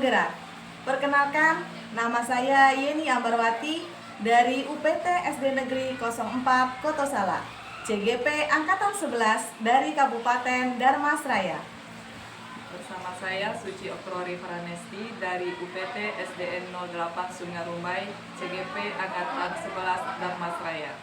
Penggerak. Perkenalkan, nama saya Yeni Ambarwati dari UPT SD Negeri 04 Kotosala, CGP Angkatan 11 dari Kabupaten Darmasraya. Bersama saya Suci Oktori Faranesti dari UPT SDN 08 Sungarumbai, CGP Angkatan 11 Darmasraya.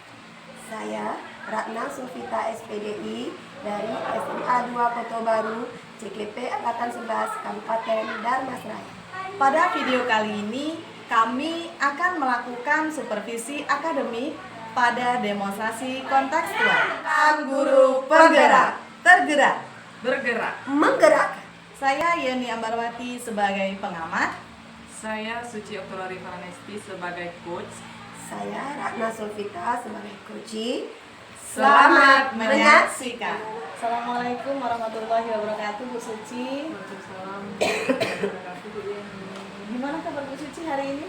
Saya Ratna Sulfita SPDI dari SMA 2 Kota Baru, CGP Angkatan 11 Kabupaten Darmasraya. Pada video kali ini, kami akan melakukan supervisi akademik pada demonstrasi kontekstual. Guru penggerak, tergerak, Bergerak. Menggerakkan. Saya Yeni Ambarwati sebagai pengamat. Saya Suci Oktori Faranesti sebagai coach. Saya Ratna Sulfita sebagai coach. Selamat menyaksikan. Assalamualaikum warahmatullahi wabarakatuh, Bu Suci. Waalaikumsalam warahmatullahi wabarakatuh, Bu Yeni. Gimana kabar Bu Suci hari ini?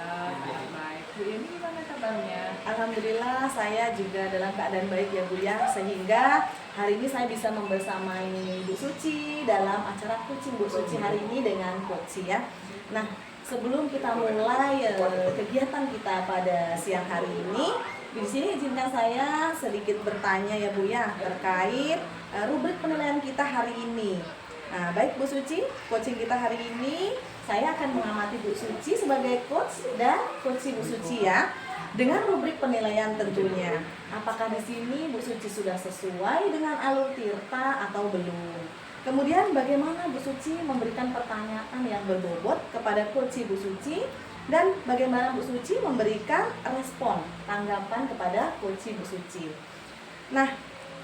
Alhamdulillah baik. Bu Yeni gimana kabarnya? Alhamdulillah saya juga dalam keadaan baik ya Bu ya, sehingga hari ini saya bisa membersamai Bu Suci dalam acara coaching Bu Suci hari ini dengan coach ya. Nah, sebelum kita mulai kegiatan kita pada siang hari ini, di sini izinkan saya sedikit bertanya ya Bu ya terkait rubrik penilaian kita hari ini. Nah, baik Bu Suci, coaching kita hari ini saya akan mengamati Bu Suci sebagai coach dan coach Bu Suci ya. Dengan rubrik penilaian tentunya. Apakah di sini Bu Suci sudah sesuai dengan alur tirta atau belum? Kemudian bagaimana Bu Suci memberikan pertanyaan yang berbobot kepada coach Bu Suci, dan bagaimana Bu Suci memberikan respon tanggapan kepada coach Bu Suci. Nah,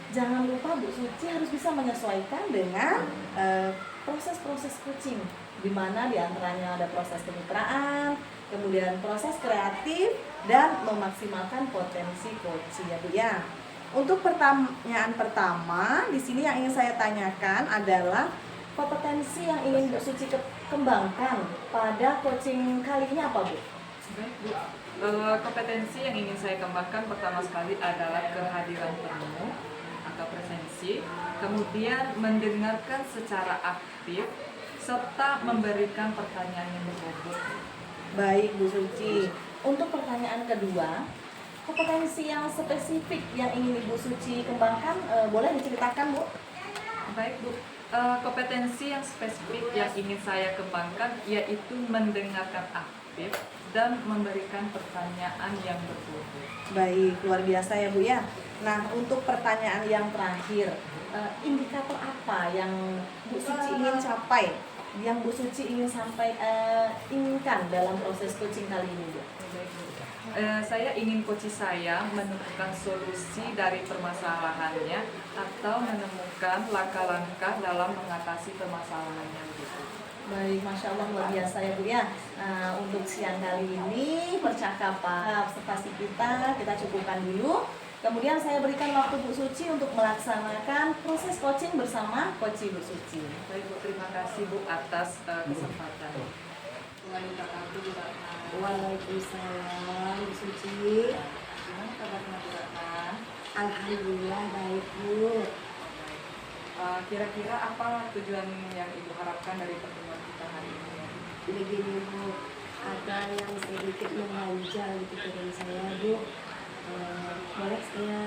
jangan lupa Bu Suci harus bisa menyesuaikan dengan proses-proses coaching, di mana diantaranya ada proses kemitraan, kemudian proses kreatif, dan memaksimalkan potensi coach ya Bu ya. Untuk pertanyaan pertama, di sini yang ingin saya tanyakan adalah kompetensi yang ingin Bu Suci kembangkan pada coaching kali ini apa Bu? Baik, Bu. Kompetensi yang ingin saya kembangkan pertama sekali adalah kehadiran penuh atau presensi, kemudian mendengarkan secara aktif, serta memberikan pertanyaan yang berbobot. Baik Bu Suci. Untuk pertanyaan kedua, kompetensi yang spesifik yang ingin Ibu Suci kembangkan boleh diceritakan Bu? Baik Bu, kompetensi yang spesifik yang ingin saya kembangkan yaitu mendengarkan aktif dan memberikan pertanyaan yang berbobot. Baik, luar biasa ya Bu ya. Nah, untuk pertanyaan yang terakhir, indikator apa yang Bu Suci ingin capai, yang Bu Suci ingin inginkan dalam proses coaching kali ini Bu? Saya ingin coach saya menemukan solusi dari permasalahannya atau menemukan langkah-langkah dalam mengatasi permasalahannya gitu. Baik, Masya Allah luar biasa ya Bu ya. Nah, untuk siang kali ini percakapan observasi kita cukupkan dulu. Kemudian saya berikan waktu Bu Suci untuk melaksanakan proses coaching bersama coach Bu Suci. Baik Bu, terima kasih Bu atas kesempatan. Waalaikumsalam Bu Ratna. Waalaikumsalam, Bu Suci. Gimana kabarnya Bu Ratna? Alhamdulillah baik Bu. Kira-kira apa tujuan yang Ibu harapkan dari pertemuan kita hari ini? Begini Bu, ada yang sedikit mengganjal di pikiran saya Bu. Boleh saya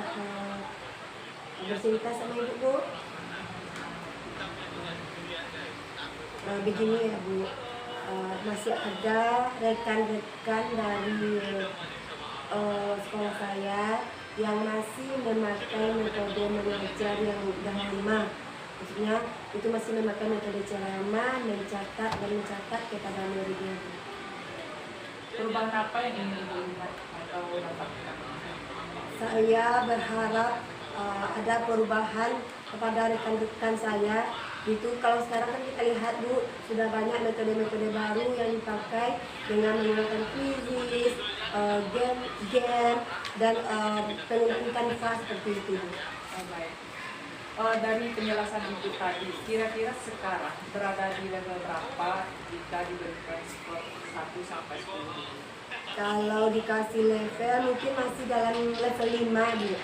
bercerita sama Ibu Bu? Begini ya Bu, masih ada rekan-rekan dari sekolah saya yang masih memakai metode mengajar yang udah lama. Maksudnya itu masih memakai metode ceramah, mencatat kepada muridnya. Perubahan apa yang ingin Ibu lihat atau dapatkan? Saya berharap ada perubahan kepada rekan-rekan saya. Itu kalau sekarang kan kita lihat Bu, sudah banyak metode-metode baru yang dipakai dengan menggunakan quizzes, game, dan pengumpulan fast seperti itu Bu. Baik. Dari penjelasan Ibu tadi, kira-kira sekarang berada di level berapa jika diberikan skor 1 sampai 10? Kalau dikasih level mungkin masih dalam level 5 Bu.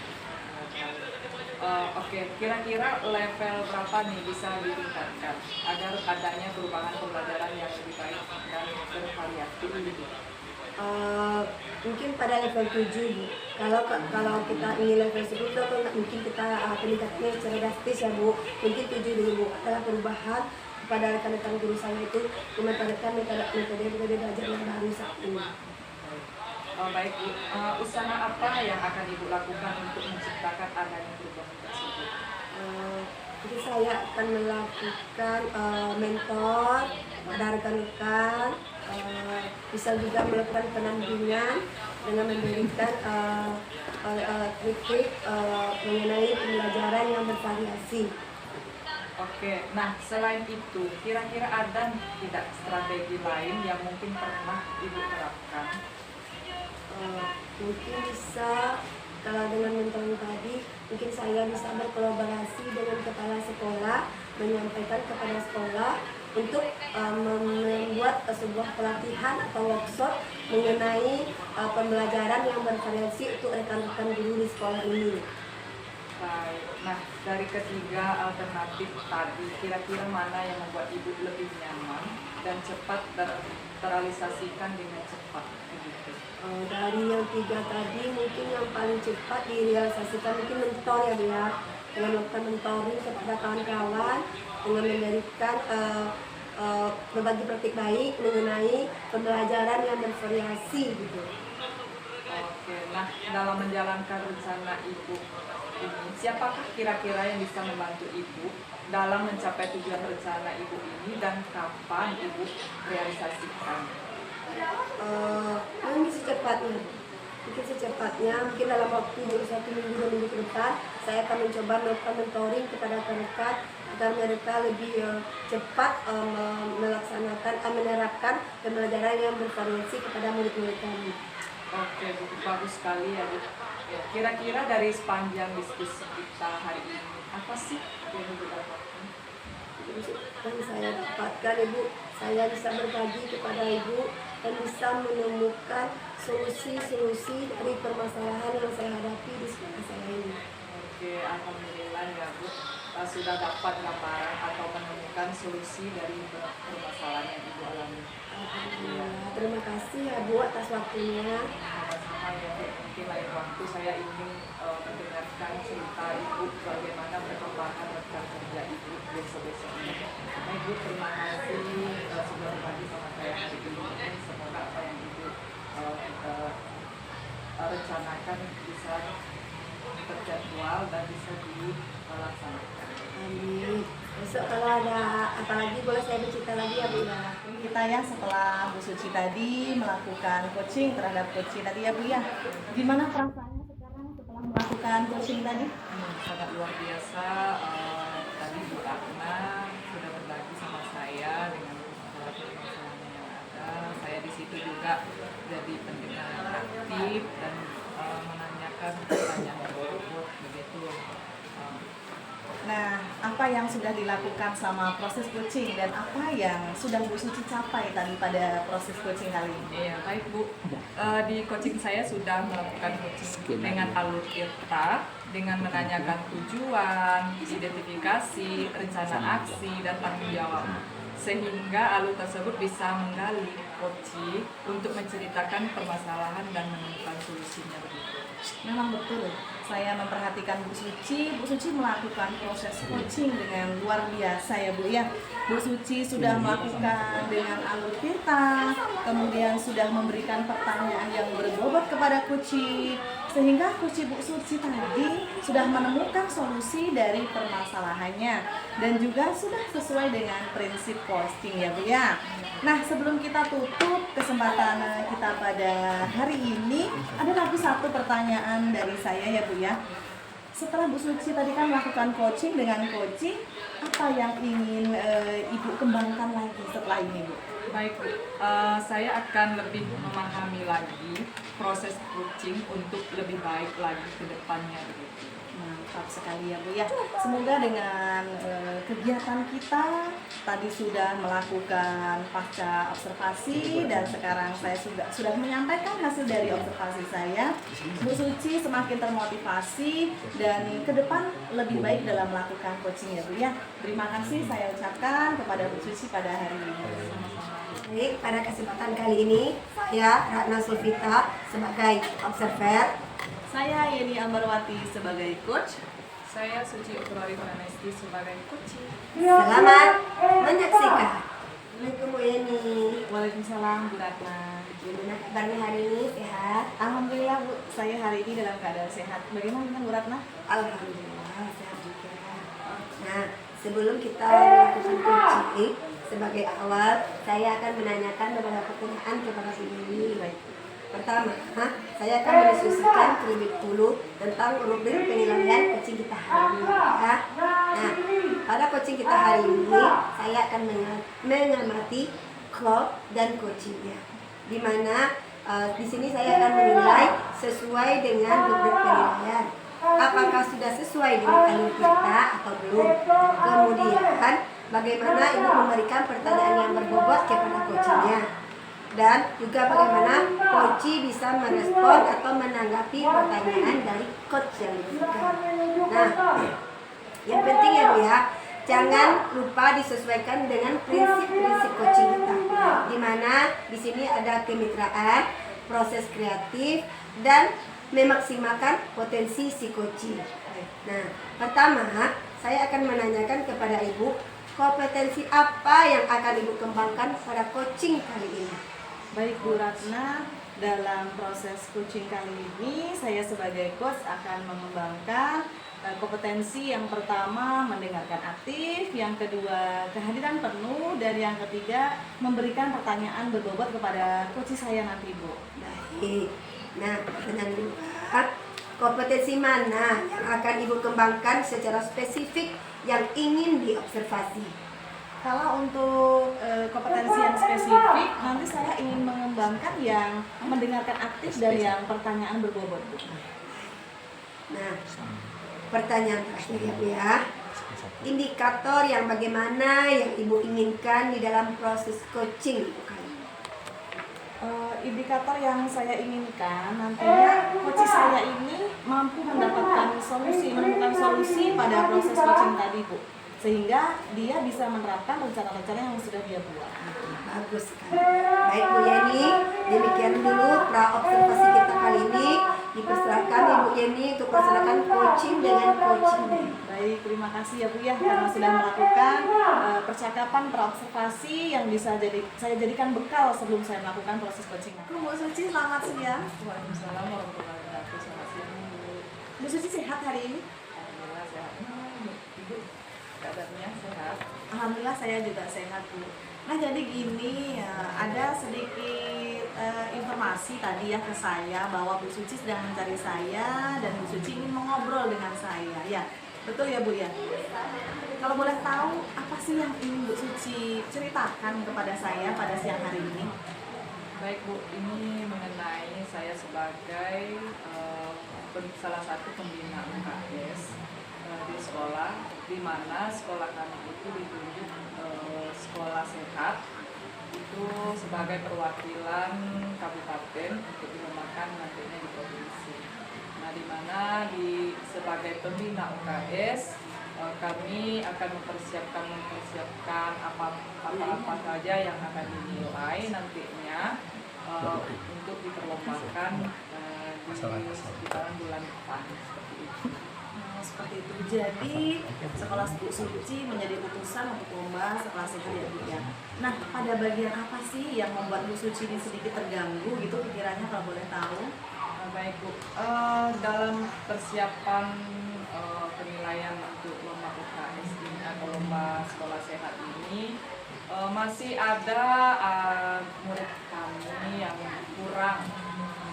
Oke, kira-kira level berapa nih bisa ditingkatkan agar adanya perubahan pembelajaran yang lebih baik dan bervariatif gitu? Mungkin pada level 7 Bu. Kalau kita ingin level 10 itu kan mungkin kita peningkatannya secara drastis ya Bu. Mungkin 7 dulu Bu. Adalah perubahan kepada rekan-rekan guru saya itu memanfaatkan metode belajar yang baru saat ini. Baik Bu, usaha apa yang akan Ibu lakukan untuk menciptakan adanya perubahan tersebut? Jadi saya akan melakukan mentor pada rekan-rekan, bisa juga melakukan pendampingan dengan memberikan kritik mengenai pembelajaran yang bervariasi. Oke, nah selain itu, kira-kira ada tidak strategi lain yang mungkin pernah Ibu terapkan? Mungkin bisa, kalau dengan mentoring tadi, mungkin saya bisa berkolaborasi dengan kepala sekolah, menyampaikan kepada sekolah untuk membuat sebuah pelatihan atau workshop mengenai pembelajaran yang bervariasi untuk rekan-rekan guru di sekolah ini. Baik, nah dari ketiga alternatif tadi, kira-kira mana yang membuat Ibu lebih nyaman dan cepat terrealisasikan dengan cepat? Begitu. Dari yang 3 tadi, mungkin yang paling cepat direalisasikan mungkin mentor ya Bu ya, dengan melakukan mentoring kepada kawan-kawan, dengan memberikan berbagi praktik baik mengenai pembelajaran yang bervariasi gitu. Oke, nah dalam menjalankan rencana Ibu ini, siapakah kira-kira yang bisa membantu Ibu dalam mencapai tujuan rencana Ibu ini dan kapan Ibu realisasikan? Mungkin secepatnya, mungkin dalam waktu 1 minggu 2 minggu ke depan, saya akan mencoba melakukan mentoring kepada rekan-rekan agar mereka lebih cepat menerapkan pembelajaran yang bervariasi kepada murid-murid kami. Oke, Bu, bagus sekali ya Bu. Ya, kira-kira dari sepanjang diskusi kita hari ini, apa sih yang Ibu dapatkan? Dan saya dapatkan Ibu, saya bisa berbagi kepada Ibu dan bisa menemukan solusi-solusi dari permasalahan yang saya hadapi di sekolah saya ini. Oke, alhamdulillah ya Bu, sudah dapat gambaran atau menemukan solusi dari permasalahan yang Ibu alami. Alhamdulillah. Terima kasih ya Bu atas waktunya. Sama-sama ya Bu, mungkin lain waktu saya ingin mendengarkan cerita Ibu bagaimana perkembangan rekan kerja Ibu besok-besok ini. Nah Ibu, terima kasih sudah berbagi sama saya hari ini. Semoga apa yang Ibu kita rencanakan bisa terjadwal dan bisa dilaksanakan. Amin. Besok kalau ada apa lagi boleh saya bercerita lagi ya Bu ya. Kita ya setelah Bu Suci tadi melakukan coaching terhadap coaching tadi ya Bu ya. Gimana perasaannya sekarang setelah melakukan coaching tadi? Sangat luar biasa. Tadi Bu Akna sudah berbagi sama saya dengan permasalahan yang ada. Saya di situ juga jadi pendengar aktif dan menanyakan pertanyaan begitu. Nah, apa yang sudah dilakukan sama proses coaching dan apa yang sudah Bu Suci capai tadi pada proses coaching kali ini? Iya, baik Bu. Di coaching saya sudah melakukan coaching dengan alur IRTA, dengan menanyakan tujuan, identifikasi, rencana aksi, dan tanggung jawab. Sehingga alur tersebut bisa menggali coaching untuk menceritakan permasalahan dan menemukan solusinya begitu. Memang betul, saya memperhatikan Bu Suci melakukan proses coaching dengan luar biasa ya Bu ya. Bu Suci sudah melakukan dengan alur tirta, kemudian sudah memberikan pertanyaan yang berbobot kepada coaching, sehingga coaching Bu Suci tadi sudah menemukan solusi dari permasalahannya dan juga sudah sesuai dengan prinsip coaching ya Bu ya. Nah, sebelum kita tutup kesempatan kita pada hari ini, ada lagi satu pertanyaan dari saya ya Bu ya. Setelah Bu Suci tadi kan melakukan coaching dengan coaching, apa yang ingin Ibu kembangkan lagi setelah ini Bu? Baik, Bu. Saya akan lebih memahami lagi proses coaching untuk lebih baik lagi ke depannya. Mantap sekali ya Bu ya. Semoga dengan kegiatan kita tadi sudah melakukan pasca observasi dan sekarang saya sudah menyampaikan hasil dari observasi saya. Bu Suci semakin termotivasi dan ke depan lebih baik dalam melakukan coaching ya Bu ya. Terima kasih saya ucapkan kepada Bu Suci pada hari ini. Baik, pada kesempatan kali ini saya Ratna Sulfita sebagai observer. Saya Yeni Ambarwati sebagai coach. Saya Suci Utrari Pranesti sebagai coach. Selamat menyaksikan. Assalamualaikum Bu Yeni. Waalaikumsalam Bu Ratna. Gimana kabarnya hari ini? Sehat? Alhamdulillah Bu, saya hari ini dalam keadaan sehat. Bagaimana dengan Bu Ratna? Alhamdulillah sehat juga. Nah, sebelum kita melakukan coaching sebagai awal, saya akan menanyakan beberapa pertanyaan kepada Bu Yeni. Baik. Pertama, saya akan mendiskusikan terlebih dahulu tentang rubrik penilaian coaching kita hari ini. Ya. Nah, pada coaching kita hari ini, saya akan mengamati club dan coachingnya. Di mana di sini saya akan menilai sesuai dengan rubrik penilaian. Apakah sudah sesuai dengan alur kita atau belum? Kemudian, bagaimana ibu memberikan pertanyaan yang berbobot kepada coachingnya? Dan juga bagaimana coach bisa merespon atau menanggapi pertanyaan dari coach yang diberikan. Nah, yang penting ya Bu ya, jangan lupa disesuaikan dengan prinsip-prinsip coaching kita. Di mana di sini ada kemitraan, proses kreatif, dan memaksimalkan potensi si coach. Nah, pertama saya akan menanyakan kepada Ibu, kompetensi apa yang akan Ibu kembangkan pada coaching kali ini? Baik Bu Ratna, dalam proses coaching kali ini saya sebagai coach akan mengembangkan kompetensi yang pertama mendengarkan aktif, yang kedua kehadiran penuh, dan yang ketiga memberikan pertanyaan berbobot kepada coach saya nanti Bu. Baik. Nah, pertanyaan kedua, kompetensi mana yang akan Ibu kembangkan secara spesifik yang ingin diobservasi? Kalau untuk kompetensi yang spesifik, nanti saya ingin mengembangkan yang mendengarkan aktif dan yang pertanyaan berbobot. Nah, pertanyaan terakhir ya Bu ya. Indikator yang bagaimana yang Ibu inginkan di dalam proses coaching Ibu kali ini? Indikator yang saya inginkan nantinya coach saya ini mampu menemukan solusi pada proses coaching tadi Bu, sehingga dia bisa menerapkan rencana-rencana yang sudah dia buat. Bagus sekali. Baik Bu Yeni, demikian dulu pra-observasi kita kali ini. Dipersilakan Ibu Yeni untuk melaksanakan coaching dengan coaching. Baik, terima kasih ya Bu ya karena sudah melakukan percakapan pra-observasi yang bisa saya jadikan bekal sebelum saya melakukan proses coaching. Bu Suci, selamat siang. Waalaikumsalam warahmatullahi wabarakatuh. Selamat siang Bu. Bu Suci sehat hari ini? Alhamdulillah sehat. Ibu kabarnya sehat? Alhamdulillah saya juga sehat Bu. Nah jadi gini, ada sedikit informasi tadi ya ke saya bahwa Bu Suci sedang mencari saya dan Bu Suci ingin mengobrol dengan saya. Ya, betul ya Bu ya? Kalau boleh tahu apa sih yang ingin Bu Suci ceritakan kepada saya pada siang hari ini? Baik Bu, ini mengenai saya sebagai salah satu pembina UKS di sekolah, di mana sekolah kami itu ditunjuk sekolah sehat itu sebagai perwakilan kabupaten untuk dikembangkan nantinya di provinsi. Nah, di mana sebagai pembina UKS kami akan mempersiapkan apa saja yang akan dinilai nantinya untuk diperlombakan di sekitaran bulan depan seperti itu. Seperti itu. Jadi sekolah Bu Suci menjadi utusan untuk lomba sekolah sehat ya Bu ya. Nah, pada bagian apa sih yang membuat Bu Suci ini sedikit terganggu gitu pikirannya kalau boleh tahu? Baik Bu, dalam persiapan penilaian untuk lomba UKS ini atau lomba sekolah sehat ini masih ada murid kami yang kurang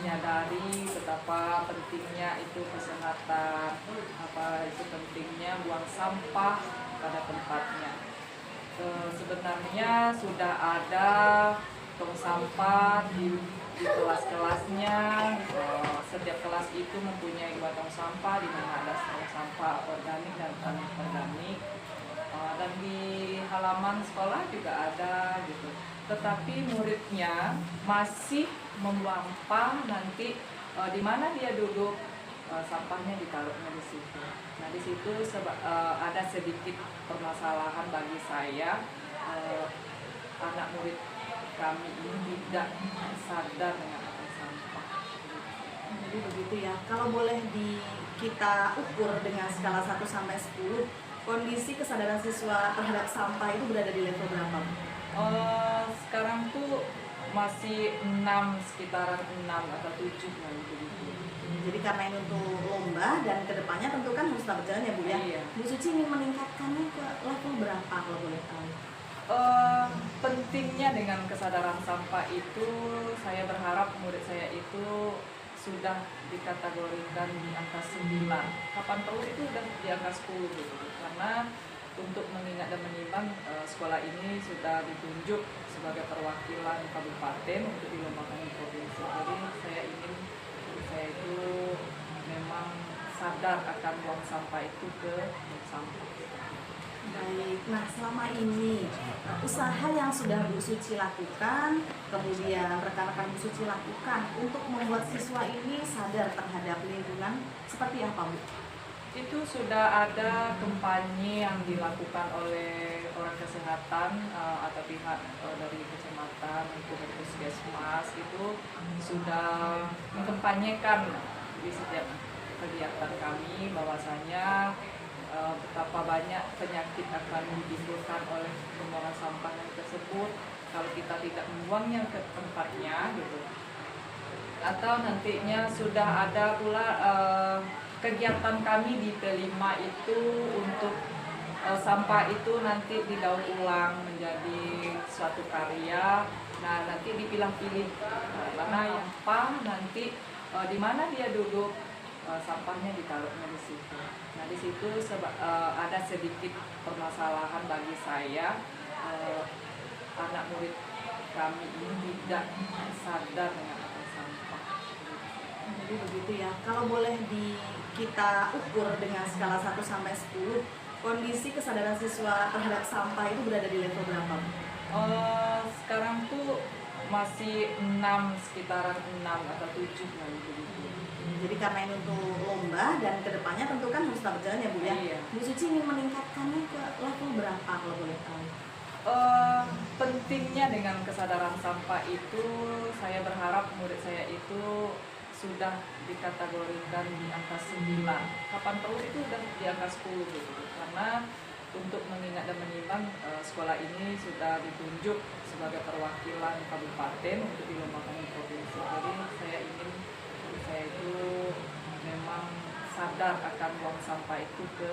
menyadari betapa pentingnya itu kesehatan, apa itu pentingnya buang sampah pada tempatnya. Sebenarnya sudah ada tong sampah di kelas-kelasnya. Setiap kelas itu mempunyai 2 tong sampah, di mana ada tong sampah organik dan anorganik. Dan di halaman sekolah juga ada gitu. Tetapi muridnya masih membuang sampah, nanti di mana dia duduk sampahnya ditaruhnya di situ. Nah di situ ada sedikit permasalahan bagi saya. Anak murid kami ini tidak sadar dengan akan sampah. Jadi begitu ya. Kalau boleh kita ukur dengan skala 1 sampai 10, kondisi kesadaran siswa terhadap sampah itu berada di level berapa? Sekarang tuh masih 6, sekitaran 6 atau 7 lah gitu. Jadi karena ini untuk lomba dan kedepannya tentu kan harus tetap berjalan ya Bu ya. Iya. Bu Suci ingin meningkatkannya ke level berapa kalau boleh tahu? Pentingnya dengan kesadaran sampah itu, saya berharap murid saya itu sudah dikategorikan di angka 9. Kapan perlu itu udah di angka 10 gitu. Karena untuk mengingat dan menimbang, sekolah ini sudah ditunjuk sebagai perwakilan kabupaten untuk dilombakan di provinsi. Jadi saya itu memang sadar akan buang sampah itu ke sampah. Baik, nah selama ini usaha yang sudah Bu Suci lakukan, kemudian rekan-rekan Bu Suci lakukan untuk membuat siswa ini sadar terhadap lingkungan, seperti apa Bu? Itu sudah ada kampanye yang dilakukan oleh orang kesehatan atau pihak dari kecamatan, itu dari puskesmas, itu sudah mengkampanyekan di setiap kegiatan kami bahwasanya betapa banyak penyakit akan ditimbulkan oleh pembuangan sampah tersebut kalau kita tidak membuangnya ke tempatnya gitu. Atau nantinya sudah ada pula kegiatan kami di T5 itu untuk sampah itu nanti didaur ulang menjadi suatu karya. Nah nanti dipilah-pilih mana yang nanti di mana dia duduk, sampahnya ditaruhnya di situ. Nah di situ ada sedikit permasalahan bagi saya. Anak murid kami ini tidak sadar dengan akan sampah. Jadi begitu ya. Kalau boleh kita ukur dengan skala 1 sampai 10, kondisi kesadaran siswa terhadap sampah itu berada di level berapa? Sekarang tuh masih 6, sekitaran 6 atau 7 lah gitu. Jadi karena ini untuk lomba dan kedepannya tentu kan harus tetap berjalan ya Bu ya. Iya. Bu Suci ingin meningkatkannya ke level berapa kalau boleh tahu? Pentingnya dengan kesadaran sampah itu, saya berharap murid saya itu sudah dikategorikan di angka 9. Kapan perlu itu udah di angka 10 gitu. Karena untuk mengingat dan menimbang, sekolah ini sudah ditunjuk sebagai perwakilan kabupaten untuk dilombakan di provinsi. Jadi saya itu memang sadar akan buang sampah itu ke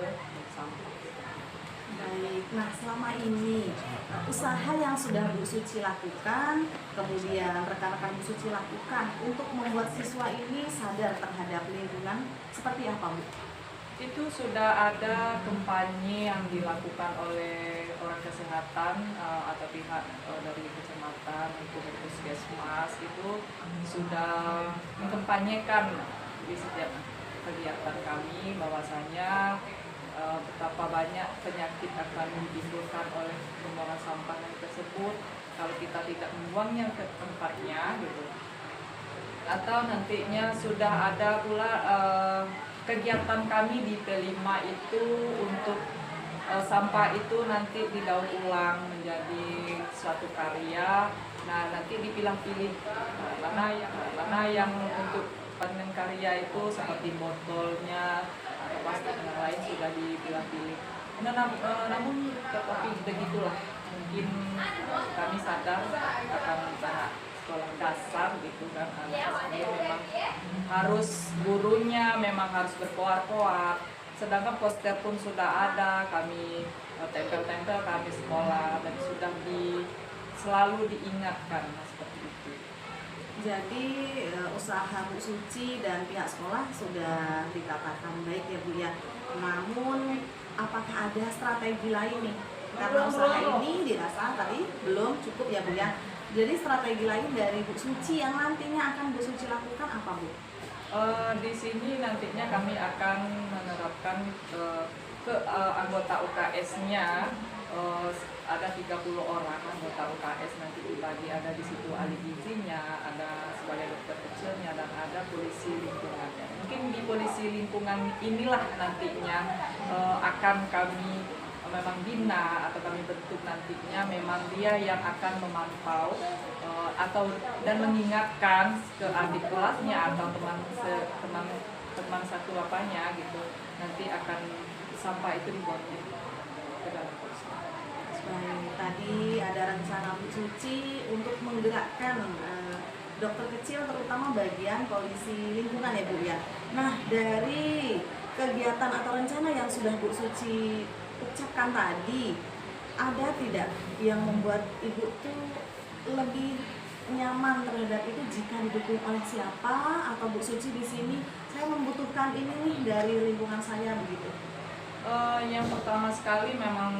sampah. Baik, nah selama ini usaha yang sudah Bu Suci lakukan, kemudian rekan-rekan Bu Suci lakukan untuk membuat siswa ini sadar terhadap lingkungan, seperti apa Bu? Itu sudah ada kampanye yang dilakukan oleh orang kesehatan atau pihak dari kecamatan, itu dari puskesmas, itu sudah mengkampanyekan di setiap kegiatan kami bahwasanya betapa banyak penyakit akan ditimbulkan oleh pembuangan sampah tersebut kalau kita tidak membuangnya ke tempatnya gitu. Atau nantinya sudah ada pula kegiatan kami di T5 itu untuk sampah itu nanti didaur ulang menjadi suatu karya. Nah nanti dipilah-pilih mana yang untuk panen karya itu seperti botolnya atau plastik yang lain sudah dipilah-pilih. Namun tetapi begitulah, mungkin kami sadar akan anak sekolah dasar gitu kan, anak memang harus gurunya memang harus berkoar-koar, sedangkan poster pun sudah ada, kami tempel-tempel kami sekolah dan sudah selalu diingatkan seperti itu. Jadi usaha Bu Suci dan pihak sekolah sudah dikatakan baik ya Bu ya. Namun apakah ada strategi lain nih Karena usaha ini dirasa tadi belum cukup ya Bu ya. Jadi strategi lain dari Bu Suci yang nantinya akan Bu Suci lakukan apa Bu? Di sini nantinya kami akan menerapkan ke anggota UKS-nya, ada 30 orang anggota UKS nanti dibagi, ada di situ ahli gizinya, ada sebagai dokter kecilnya, dan ada polisi lingkungannya. Mungkin di polisi lingkungan inilah nantinya akan kami memang bina atau kami bentuk nantinya, memang dia yang akan memantau atau dan mengingatkan ke adik kelasnya atau teman satu apanya gitu, nanti akan sampai itu dibuat ke dalam polisi. Baik, tadi ada rencana Bu Suci untuk menggerakkan dokter kecil terutama bagian polisi lingkungan ya Bu ya. Nah, dari kegiatan atau rencana yang sudah Bu Suci ucapkan tadi, ada tidak yang membuat Ibu tuh lebih nyaman terhadap itu jika didukung oleh siapa, atau Bu Suci di sini saya membutuhkan ini nih dari lingkungan saya begitu? Yang pertama sekali memang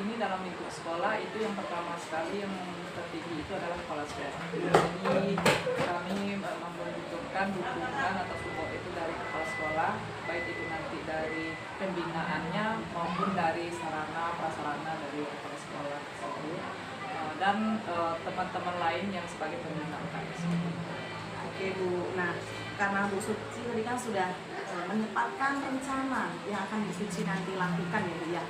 ini dalam lingkup sekolah itu yang pertama sekali yang tertinggi itu adalah kepala sekolah. Jadi kami membutuhkan dukungan atau support itu dari kepala sekolah, baik itu nanti dari pembinaannya maupun dari sarana prasarana dari kepala sekolah tersebut, dan teman-teman lain yang sebagai pembina UKS. Oke Bu, nah karena Bu Suci tadi kan sudah menyempatkan rencana yang akan Bu Suci nanti lakukan ya Bu ya.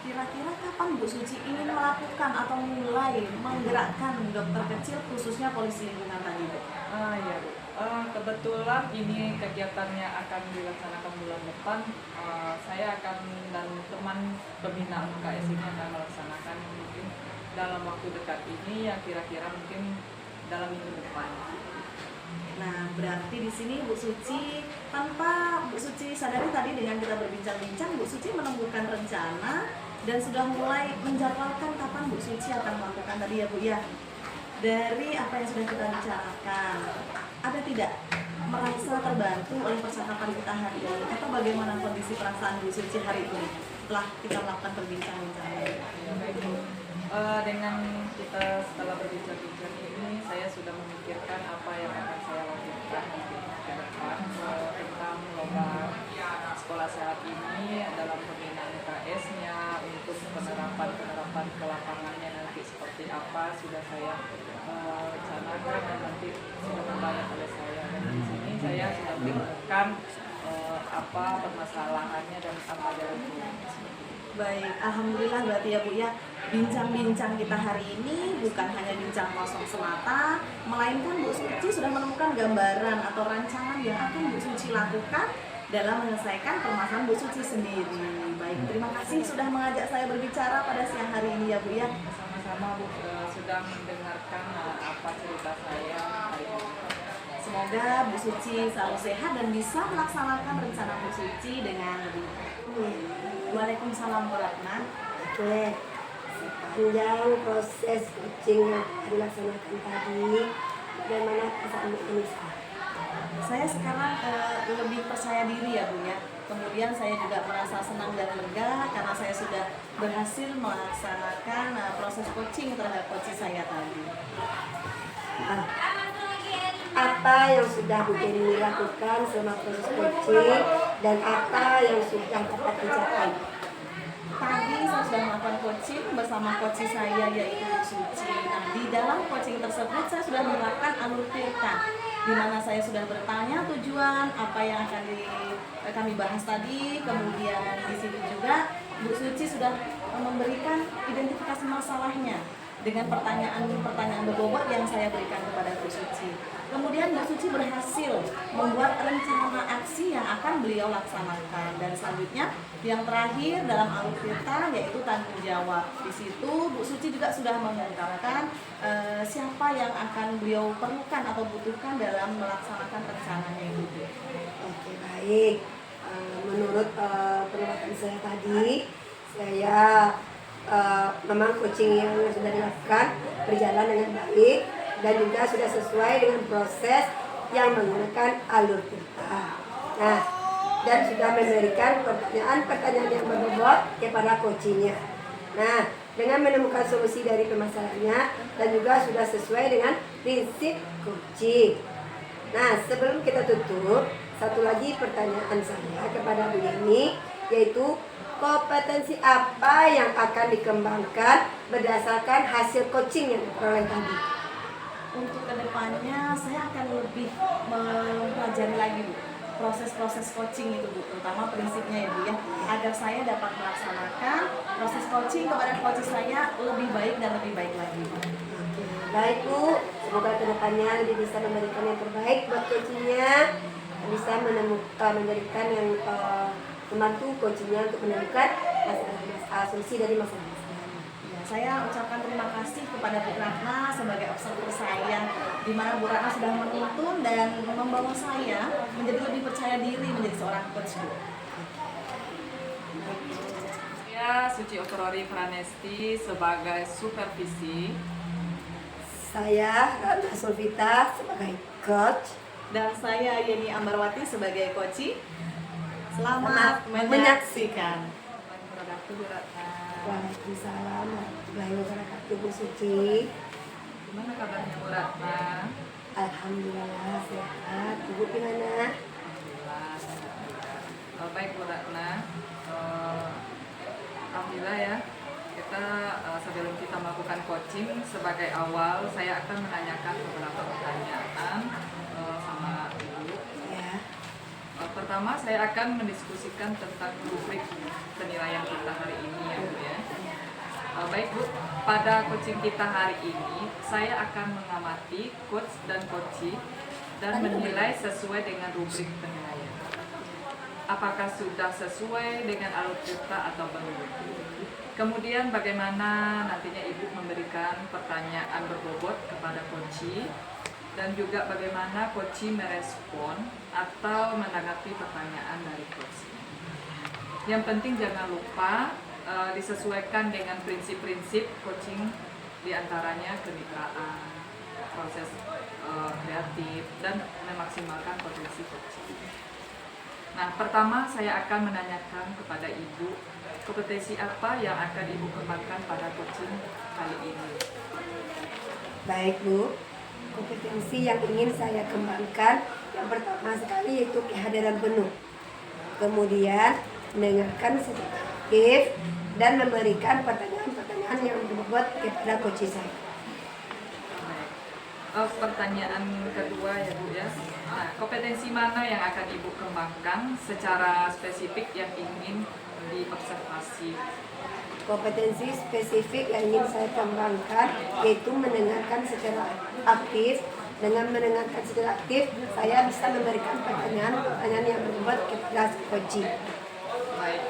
Kira-kira kapan Bu Suci ingin melakukan atau mulai menggerakkan dokter kecil khususnya polisi lingkungan tadi Bu? Ya Bu, kebetulan ini kegiatannya akan dilaksanakan bulan depan. Saya akan dan teman pembina UKS ini akan melaksanakan mungkin dalam waktu dekat ini, ya kira-kira mungkin dalam minggu depan. Nah, berarti di sini Bu Suci, tanpa Bu Suci sadari tadi dengan kita berbincang-bincang, Bu Suci menemukan rencana dan sudah mulai menjadwalkan kapan Bu Suci akan melakukan tadi ya Bu ya. Dari apa yang sudah kita bicarakan, ada tidak merasa terbantu oleh percakapan kita hari ini? Atau bagaimana kondisi perasaan Bu Suci hari ini setelah kita melakukan perbincangan ini? Dengan kita setelah berbincang-bincang ini, saya sudah memikirkan apa yang akan saya lakukan ke depan tentang lomba sekolah sehat ini dalam pembinaan UKS-nya, untuk penerapan ke lapangannya nanti seperti apa sudah saya rencanakan dan nanti sudah membayar oleh saya. Dan di sini saya sudah menemukan apa permasalahannya dan apa jalan keluarnya. Baik, alhamdulillah berarti ya Bu ya, bincang-bincang kita hari ini bukan hanya bincang kosong semata, melainkan Bu Suci sudah menemukan gambaran atau rancangan yang akan Bu Suci lakukan dalam menyelesaikan permasalahan Bu Suci sendiri. Baik, terima kasih sudah mengajak saya berbicara pada siang hari ini ya Bu ya. Sama-sama Bu, sudah mendengarkan apa cerita saya hari ini. Semoga Bu Suci selalu sehat dan bisa melaksanakan rencana Bu Suci dengan lebih baik. Waalaikumsalam warahmatullahi wabarakatuh. Oke, sepanjang proses coaching yang dilaksanakan tadi, bagaimana perasaan ini? Saya sekarang lebih percaya diri ya Bu ya. Kemudian saya juga merasa senang dan lega karena saya sudah berhasil melaksanakan proses coaching terhadap coach saya tadi. Nah, apa yang sudah Bu Jenny lakukan selama proses coaching dan apa yang sudah dapat dicapai? Tadi saya sudah melakukan coaching bersama coach saya yaitu Bu Suci. Nah, di dalam coaching tersebut saya sudah menerapkan alur tirta, di mana saya sudah bertanya tujuan apa yang akan kami bahas tadi. Kemudian di situ juga Bu Suci sudah memberikan identifikasi masalahnya dengan pertanyaan-pertanyaan berbobot yang saya berikan kepada Bu Suci. Kemudian Bu Suci berhasil membuat rencana aksi yang akan beliau laksanakan. Dan selanjutnya yang terakhir dalam alur tirta yaitu tanggung jawab. Di situ Bu Suci juga sudah mengungkapkan siapa yang akan beliau perlukan atau butuhkan dalam melaksanakan rencananya itu. Oke, baik. Menurut penelitian saya tadi, saya memang coaching yang sudah dilakukan berjalan dengan baik dan juga sudah sesuai dengan proses yang menggunakan alur tirta. Nah, dan sudah memberikan pertanyaan-pertanyaan yang berbobot kepada coachingnya. Nah, dengan menemukan solusi dari permasalahannya dan juga sudah sesuai dengan prinsip coaching. Nah, sebelum kita tutup, satu lagi pertanyaan saya kepada Bu Yeni, yaitu kompetensi apa yang akan dikembangkan berdasarkan hasil coaching yang diperoleh tadi? Untuk kedepannya saya akan lebih mempelajari lagi Bu proses-proses coaching itu Bu, terutama prinsipnya ya Bu ya, agar saya dapat melaksanakan proses coaching kepada coach saya lebih baik dan lebih baik lagi Bu. Oke, baik Bu, semoga kedepannya lebih bisa memberikan yang terbaik buat coachingnya, bisa memberikan yang membantu coachingnya untuk menemukan solusi dari masalah. Ya, saya ucapkan terima kasih kepada Bu Ratna sebagai observer saya, di mana Bu Ratna sudah menuntun dan membawa saya menjadi lebih percaya diri menjadi seorang coach Bu. Saya Suci Otorori Pranesti sebagai supervisi. Saya Ratna Sulfita sebagai coach. Dan saya Yeni Ambarwati sebagai coach. Selamat menyaksikan. Waalaikumsalam warahmatullahi wabarakatuh, Bu Suci. Gimana kabarnya Bu Ratna? Alhamdulillah sehat. Ibu gimana? Baik Bu Ratna, alhamdulillah ya. Kita sebelum kita melakukan coaching, sebagai awal saya akan menanyakan beberapa pertanyaan sama Ibu. Ya. Pertama saya akan mendiskusikan tentang rubrik penilaian kita hari ini ya Bu ya. Baik Bu, pada coaching kita hari ini saya akan mengamati coach dan coachee dan menilai sesuai dengan rubrik penilaian. Apakah sudah sesuai dengan alur cerita atau belum? Kemudian bagaimana nantinya Ibu memberikan pertanyaan berbobot kepada coachee dan juga bagaimana coachee merespon atau menanggapi pertanyaan dari coachee. Yang penting jangan lupa disesuaikan dengan prinsip-prinsip coaching, diantaranya kemitraan, proses kreatif, dan memaksimalkan potensi coaching. Nah, pertama saya akan menanyakan kepada Ibu, kompetensi apa yang akan Ibu kembangkan pada coaching kali ini? Baik Bu, kompetensi yang ingin saya kembangkan yang pertama sekali yaitu kehadiran penuh. Kemudian mendengarkan secara aktif dan memberikan pertanyaan-pertanyaan yang berbobot kepada coach saya. Pertanyaan kedua ya Bu ya. Nah, kompetensi mana yang akan Ibu kembangkan secara spesifik yang ingin diobservasi? Kompetensi spesifik yang ingin saya kembangkan yaitu mendengarkan secara aktif. Dengan mendengarkan secara aktif, saya bisa memberikan pertanyaan-pertanyaan yang berbobot kepada coach. Baik,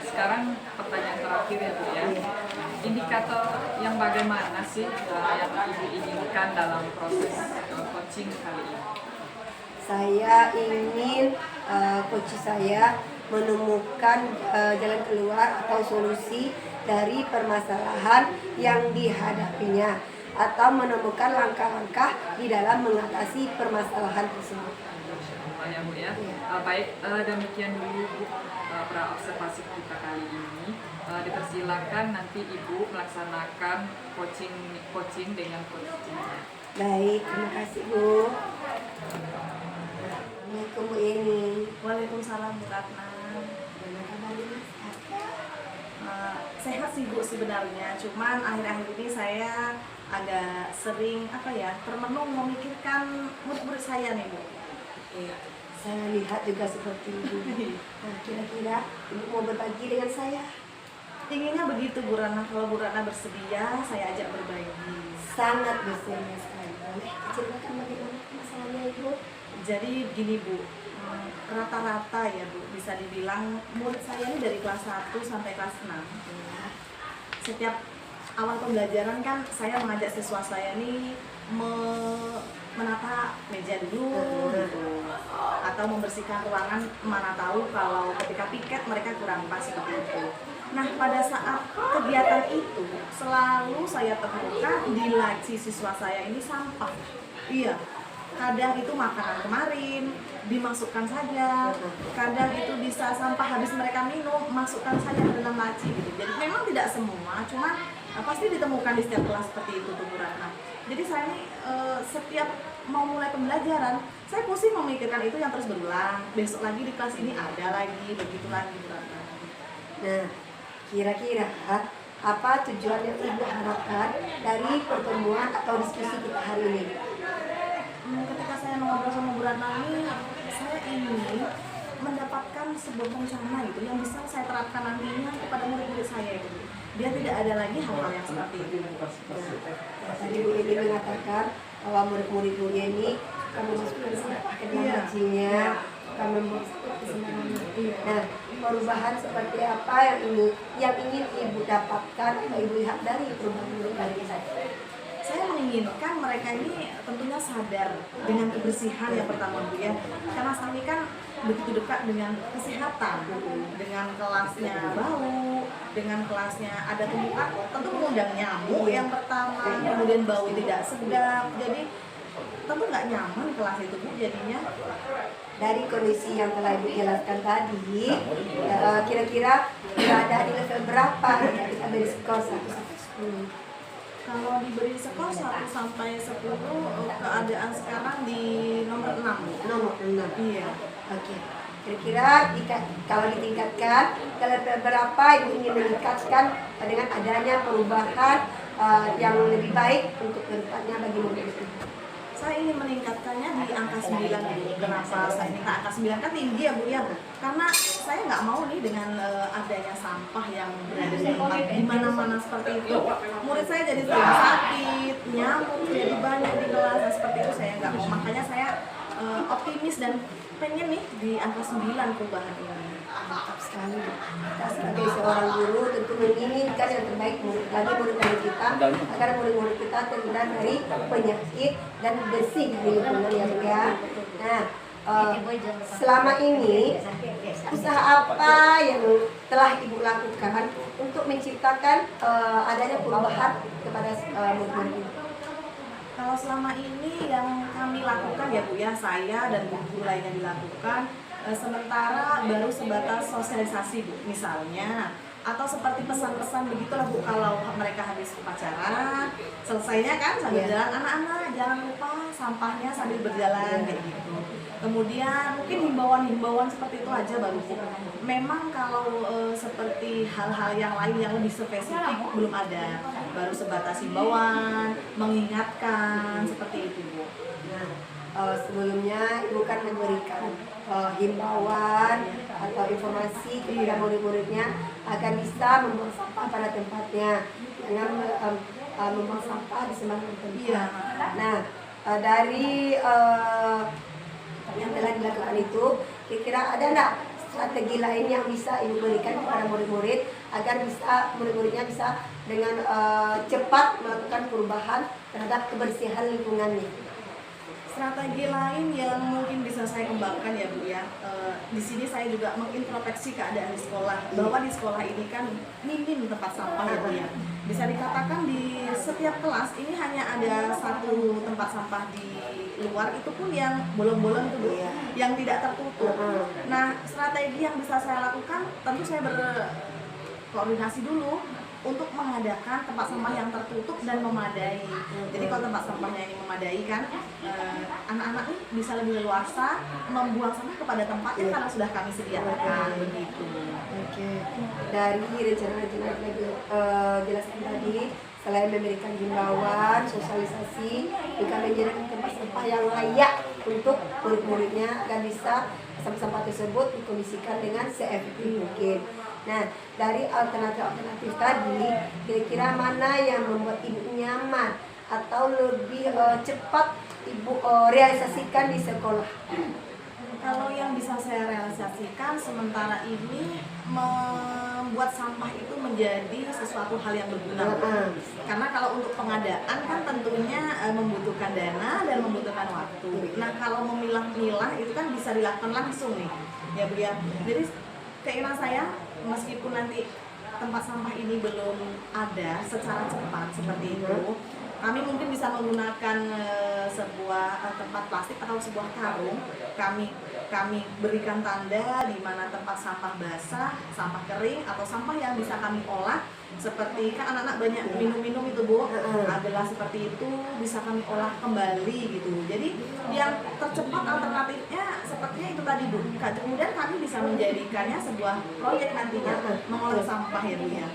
sekarang pertanyaan terakhir ya Bu ya. Indikator yang bagaimana sih yang Ibu inginkan dalam proses coaching kali ini? Saya ingin coach saya menemukan jalan keluar atau solusi dari permasalahan yang dihadapinya atau menemukan langkah-langkah di dalam mengatasi permasalahan tersebut. Ya Bu ya. Baik, demikian dulu Bu pra-observasi kita kali ini. Dipersilakan nanti Ibu melaksanakan coaching dengan coaching. Baik, terima kasih Bu. Assalamualaikum Bu Eni. Waalaikumsalam Bu Ratna. Gimana kabarnya? Sehat sih Bu sebenarnya, cuman akhir-akhir ini saya agak sering termenung memikirkan murid-murid saya nih Bu. Oke, saya lihat juga seperti itu. Nah, kira-kira Ibu mau berbagi dengan saya? Inginnya begitu Bu Ratna, kalau Bu Ratna bersedia saya ajak berbagi. Sangat bersedia sekali. Boleh ceritakan bagaimana masalahnya Ibu? Jadi gini Bu, rata-rata ya Bu, bisa dibilang murid saya ini dari kelas 1 sampai kelas 6. Setiap awal pembelajaran kan saya mengajak siswa saya ini menata meja dulu gitu, atau membersihkan ruangan, mana tahu kalau ketika piket mereka kurang pas seperti itu. Nah, pada saat kegiatan itu selalu saya temukan di laci siswa saya ini sampah. Iya, kadang itu makanan kemarin dimasukkan saja, kadang itu bisa sampah habis mereka minum masukkan saja ke dalam laci gitu. Jadi memang tidak semua, cuma pasti ditemukan di setiap kelas seperti itu tuh Bu Ratna. Jadi saya ini setiap mau mulai pembelajaran saya pusing memikirkan itu yang terus berulang, besok lagi di kelas ini ada lagi, begitu lagi Bu Ratna. Nah, kira-kira apa tujuan yang Ibu harapkan dari pertemuan atau diskusi kita hari ini? Ketika saya ngobrol sama Bu Ratna ini, saya ingin mendapatkan sebuah rencana gitu yang bisa saya terapkan nantinya kepada murid-murid saya itu. Dia tidak ada lagi hal-hal yang seperti itu. Nah, tadi Bu Ini mengatakan bahwa murid-murid Bu ini suka memasukkan sampah ke dalam lacinya, suka membuang sampah ke sembarangan. Nah, perubahan seperti apa yang ingin Ibu dapatkan atau Ibu lihat dari perubahan murid dari saya? Saya menginginkan mereka ini tentunya sadar dengan kebersihan yang pertama Bu ya, karena saat ini kan begitu dekat dengan kesehatan, dengan kelasnya bau, dengan kelasnya ada tumpukan, tentu mengundang nyamuk yang pertama, kemudian bau tidak sedap, jadi tentu nggak nyaman kelas itu Bu jadinya. Dari kondisi yang telah Ibu jelaskan tadi, kira-kira berada di level berapa kita beri skor 1 sampai 10? Kalau diberi skor 1 sampai 10, keadaan sekarang di nomor 6. Nomor 6. Iya. Oke. Kira-kira kalau ditingkatkan ke level berapa Ibu ingin meningkatkan dengan adanya perubahan yang lebih baik untuk kedepannya bagi murid itu? Saya ingin meningkatkannya di angka 9 Bu. Kenapa saya minta angka 9? Kan tinggi ya Bu ya. Karena saya nggak mau nih dengan adanya sampah yang berada di tempat di mana-mana seperti itu. Murid saya jadi sering sakit, nyamuk jadi banyak di kelas. Nah, seperti itu saya nggak mau. Makanya saya optimis dan pengen nih di angka 9 perubahan ini. Mantap sekali. Kita sebagai seorang guru tentu menginginkan yang terbaik bagi murid-murid kita agar murid-murid kita terhindar dari penyakit dan bersih dari lingkungan ya Bu ya. Nah, selama ini usaha apa yang telah Ibu lakukan untuk menciptakan adanya perubahan kepada murid-murid ini? Kalau selama ini yang kami lakukan ya Bu ya, saya dan guru lainnya dilakukan sementara baru sebatas sosialisasi Bu, misalnya, atau seperti pesan-pesan begitulah Bu, kalau mereka habis upacara selesainya kan sambil jalan, anak-anak jangan lupa sampahnya sambil berjalan kayak gitu. Kemudian mungkin himbauan-himbauan seperti itu aja baru Bu. Memang kalau seperti hal-hal yang lain yang lebih spesifik belum ada, baru sebatas himbauan, mengingatkan seperti itu Bu. Sebelumnya Ibu kan memberikan himbauan atau informasi kepada murid-muridnya agar bisa membuang sampah pada tempatnya, jangan membuang sampah di sembarang tempat. Nah, dari yang telah dilakukan itu, kira-kira ada enggak strategi lain yang bisa Ibu berikan kepada murid-murid agar bisa murid-muridnya bisa dengan cepat melakukan perubahan terhadap kebersihan lingkungannya? Strategi lain yang mungkin bisa saya kembangkan ya Bu ya, di sini saya juga mengintrospeksi keadaan di sekolah, bahwa di sekolah ini kan minim tempat sampah ya Bu ya. Bisa dikatakan di setiap kelas ini hanya ada satu tempat sampah di luar, itu pun yang bolong-bolong itu Bu, yang tidak tertutup. Nah, strategi yang bisa saya lakukan tentu saya berkoordinasi dulu untuk mengadakan tempat sampah yang tertutup dan memadai. Jadi kalau tempat sampahnya ini memadai kan, anak-anak ini bisa lebih leluasa membuang sampah kepada tempatnya karena sudah kami sediakan begitu. Oke. Dari rencana-rencana yang jelaskan tadi, selain memberikan himbauan, sosialisasi, juga menyediakan tempat sampah yang layak untuk murid-muridnya agar bisa sampah-sampah tersebut dikondisikan dengan seefektif mungkin. Nah, dari alternatif tadi, kira-kira mana yang membuat Ibu nyaman atau lebih cepat Ibu realisasikan di sekolah? Kalau yang bisa saya realisasikan sementara ini membuat sampah itu menjadi sesuatu hal yang berguna. Karena kalau untuk pengadaan kan tentunya membutuhkan dana dan membutuhkan waktu. Nah, kalau memilah-milah itu kan bisa dilakukan langsung nih, ya Bu ya. Jadi keinginan saya, meskipun nanti tempat sampah ini belum ada secara cepat seperti itu, Kami mungkin bisa menggunakan sebuah tempat plastik atau sebuah karung. Kami berikan tanda di mana tempat sampah basah, sampah kering, atau sampah yang bisa kami olah. Seperti kan anak-anak banyak minum-minum itu Bu, adalah seperti itu bisa kami olah kembali gitu. Jadi yang tercepat alternatifnya sepertinya itu tadi Bu. Kemudian kami bisa menjadikannya sebuah proyek nantinya mengolah sampah ya Bu ya.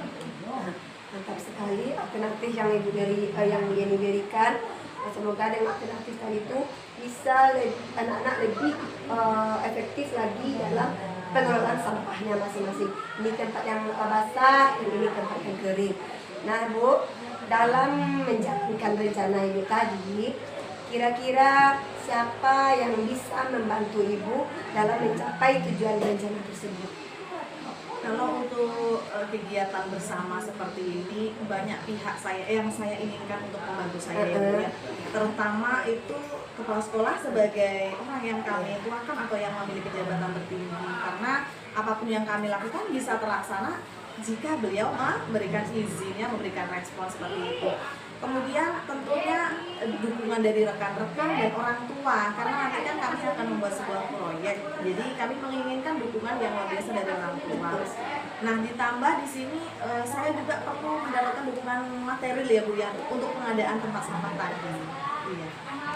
Mantap sekali alternatif yang yang Yeni berikan. Semoga dengan alternatif tadi itu bisa anak-anak lebih efektif lagi dalam pengelolaan sampahnya masing-masing. Ini tempat yang basah, dan ini tempat yang kering. Nah Bu, dalam menjalankan rencana ini tadi, kira-kira siapa yang bisa membantu Ibu dalam mencapai tujuan rencana tersebut? Kalau untuk kegiatan bersama seperti ini, banyak pihak yang saya inginkan untuk membantu saya ya Bu ya. Terutama itu kepala sekolah sebagai orang yang kami tuakan atau yang memiliki jabatan tertinggi, karena apapun yang kami lakukan bisa terlaksana jika beliau memberikan izinnya, memberikan respon seperti itu. Kemudian tentunya dukungan dari rekan-rekan dan orang tua, karena nanti kan kami akan membuat sebuah proyek, jadi kami menginginkan dukungan yang luar biasa dari orang tua. Nah ditambah di sini saya juga perlu mendapatkan dukungan material ya Bu ya, untuk pengadaan tempat sampah tadi. Iya.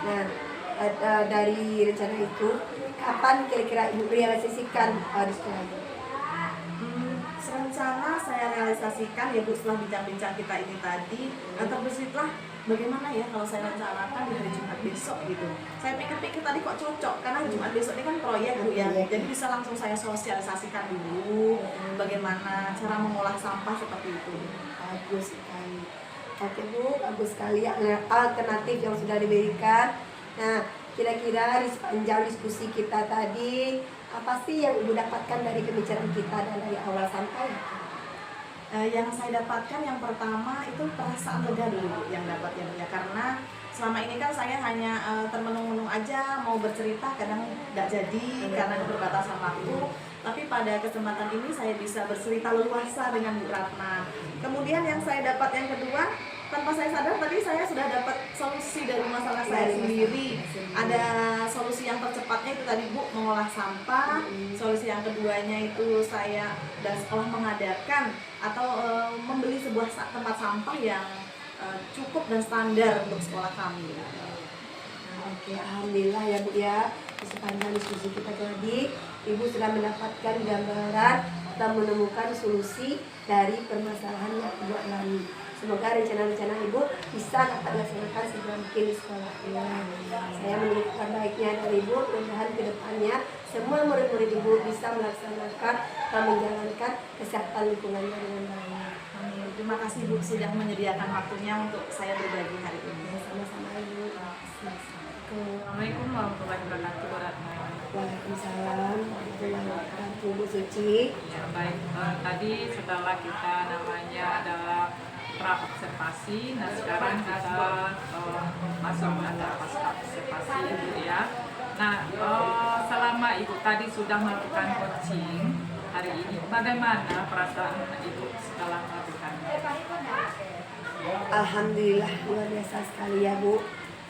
Nah dari rencana itu, kapan kira-kira Ibu realisasikan di sekolah ini? Rencana saya realisasikan ya Bu setelah bincang-bincang kita ini tadi, terbersihlah bagaimana ya kalau saya rencanakan di hari Jumat besok gitu. Saya pikir-pikir tadi kok cocok, karena Jumat besok ini kan proyek Bu ya, jadi bisa langsung saya sosialisasikan dulu bagaimana cara mengolah sampah seperti itu. Bagus sekali. Oke Bu, bagus sekali alternatif yang sudah diberikan. Nah, kira-kira di sepanjang diskusi kita tadi, apa sih yang Ibu dapatkan dari pembicaraan kita dan dari awal sampai? Yang saya dapatkan yang pertama itu perasaan lega dulu Bu, yang dapat ya, karena selama ini kan saya hanya termenung-menung aja mau bercerita, kadang nggak jadi karena keterbatasan waktu. Tapi pada kesempatan ini saya bisa bercerita leluasa dengan Bu Ratna. Kemudian yang saya dapat yang kedua, tanpa saya sadar tadi saya sudah dapat solusi dari masalah saya sendiri. Ada solusi yang tercepatnya itu tadi Bu, mengolah sampah. Solusi yang keduanya itu saya dan sekolah mengadakan atau membeli sebuah tempat sampah yang cukup dan standar untuk sekolah kami. Oke, alhamdulillah ya Bu ya. Di sepanjang diskusi kita tadi, Ibu sudah mendapatkan gambaran atau menemukan solusi dari permasalahan yang Ibu alami. Semoga rencana-rencana Ibu bisa dapat dilaksanakan segera mungkin di sekolah. Saya mendoakan baiknya dari Ibu, mudah-mudahan ke depannya semua murid-murid Ibu bisa melaksanakan dan menjalankan kesehatan lingkungannya dengan baik. Amin. Terima kasih Bu sudah menyediakan waktunya untuk saya berbagi hari ini. Sama-sama Ibu. Assalamualaikum warahmatullahi wabarakatuh Bu Ratna. Waalaikumsalam warahmatullahi wabarakatuh Bu Suci. Ya baik, tadi setelah kita namanya adalah pra-observasi, nah sekarang kita masuk pada pasca-observasi Ibu ya. Nah selama Ibu tadi sudah melakukan coaching hari ini, bagaimana perasaan Ibu setelah melakukannya? Alhamdulillah luar biasa sekali ya Bu.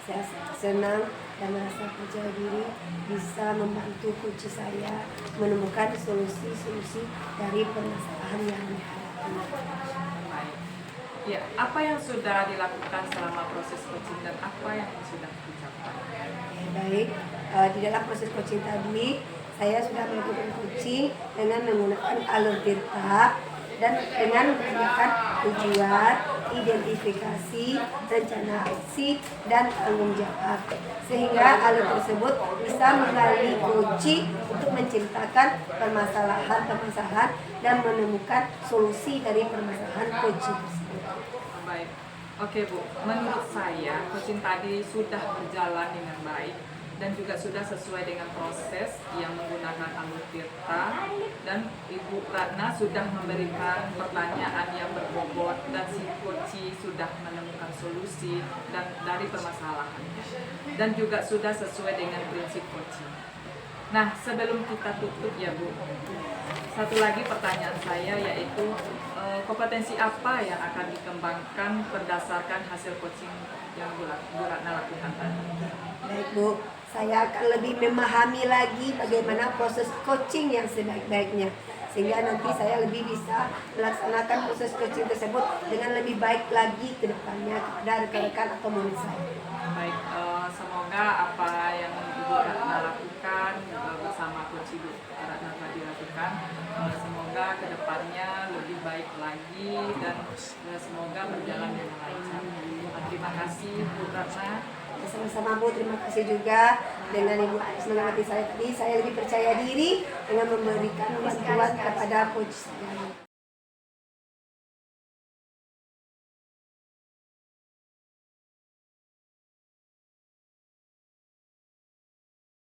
Saya senang dan merasa percaya diri bisa membantu coach saya menemukan solusi-solusi dari permasalahan yang dihadapi. Ya, apa yang sudah dilakukan selama proses coaching dan apa yang sudah dicapai? Ya, baik, di dalam proses coaching tadi saya sudah melakukan coaching dengan menggunakan alur tirta dan dengan menggunakan tujuan, identifikasi, rencana aksi, dan tanggung jawab. Sehingga alur tersebut bisa menggali kunci untuk menciptakan permasalahan-permasalahan dan menemukan solusi dari permasalahan kunci tersebut. Baik, oke Bu, menurut saya coaching tadi sudah berjalan dengan baik dan juga sudah sesuai dengan proses yang menggunakan alur tirta, dan Ibu Ratna sudah memberikan pertanyaan yang berbobot dan si coach sudah menemukan solusi dan dari permasalahan dan juga sudah sesuai dengan prinsip coaching. Nah sebelum kita tutup ya Bu, satu lagi pertanyaan saya yaitu kompetensi apa yang akan dikembangkan berdasarkan hasil coaching yang Bu Ratna lakukan tadi. Baik Bu, saya akan lebih memahami lagi bagaimana proses coaching yang sebaik-baiknya, sehingga nanti saya lebih bisa melaksanakan proses coaching tersebut dengan lebih baik lagi ke depannya kepada rekan-rekan atau murid saya. Baik, semoga apa yang Ibu Ratna lakukan bersama Coach Ibu Ratna tadi lakukan, semoga kedepannya lebih baik lagi dan semoga berjalan dengan lancar. Terima kasih Bu Ratna. Sama-sama Bu, terima kasih juga dengan Ibu Aris mengamati saya tadi. Saya lebih percaya diri dengan memberikan bantuan kepada coach saya.